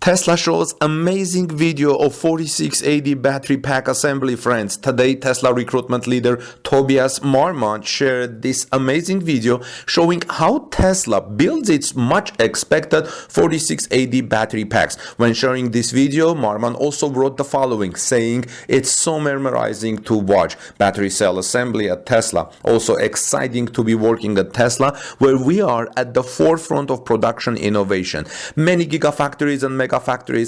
Tesla shows amazing video of 4680 battery pack assembly, friends. Today, Tesla recruitment leader Tobias Marmann shared this amazing video showing how Tesla builds its much expected 4680 battery packs. When sharing this video, Marmann also wrote the following, saying, "It's so mesmerizing to watch battery cell assembly at Tesla. Also exciting to be working at Tesla, where we are at the forefront of production innovation. Many gigafactories and megafactories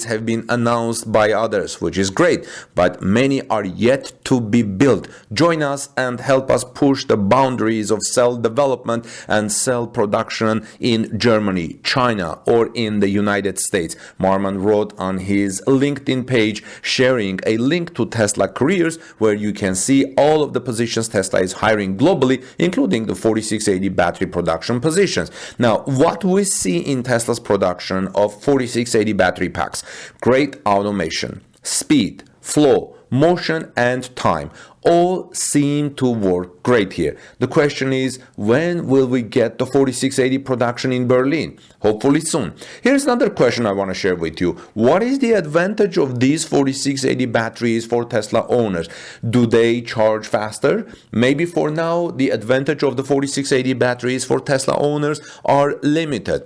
have been announced by others, which is great, but many are yet to be built. Join us and help us push the boundaries of cell development and cell production in Germany, China, or in the United States." Marmann wrote on his LinkedIn page, sharing a link to Tesla careers, where you can see all of the positions Tesla is hiring globally, including the 4680 battery production positions. Now, what we see in Tesla's production of 4680 battery packs: great automation, speed, flow, motion, and time all seem to work great here. The question is, when will we get the 4680 production in Berlin? Hopefully soon. Here's another question I want to share with you. What is the advantage of these 4680 batteries for Tesla owners? Do they charge faster? Maybe for now, the advantage of the 4680 batteries for Tesla owners are limited.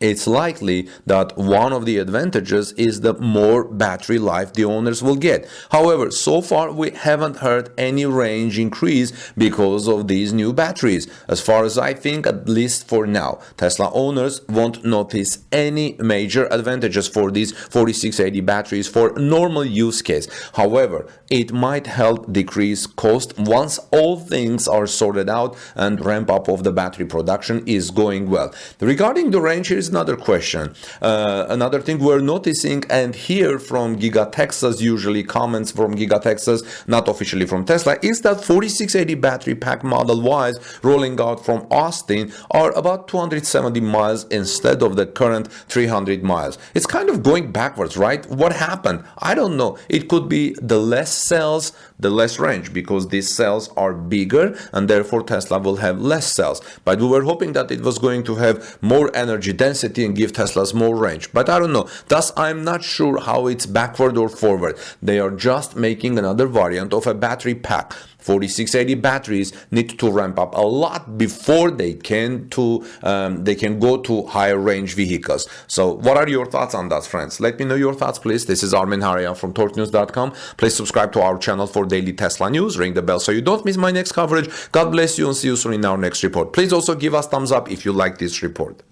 It's likely that one of the advantages is the more battery life the owners will get. However, so far we haven't heard any range increase because of these new batteries. As far as I think, at least for now, Tesla owners won't notice any major advantages for these 4680 batteries for normal use case. However, it might help decrease cost once all things are sorted out and ramp up of the battery production is going well. Regarding the range, here's another question. Another thing we're noticing and hear from Giga Texas, usually comments from Giga Texas, not officially from Tesla, is that 4680 battery pack Model Ys rolling out from Austin are about 270 miles instead of the current 300 miles. It's kind of going backwards, right? What happened? I don't know. It could be the less cells, the less range, because these cells are bigger and therefore Tesla will have less cells. But we were hoping that it was going to have more energy density and give Teslas more range. But I don't know. Thus, I'm not sure how it's backward or forward. They are just making another variant of a battery pack. 4680 batteries need to ramp up a lot before they can go to higher range vehicles. So what are your thoughts on that, friends? Let me know your thoughts, please. This is Armin Harian from torquenews.com. Please subscribe to our channel for daily Tesla news. Ring the bell so you don't miss my next coverage. God bless you and see you soon in our next report. Please also give us thumbs up if you like this report.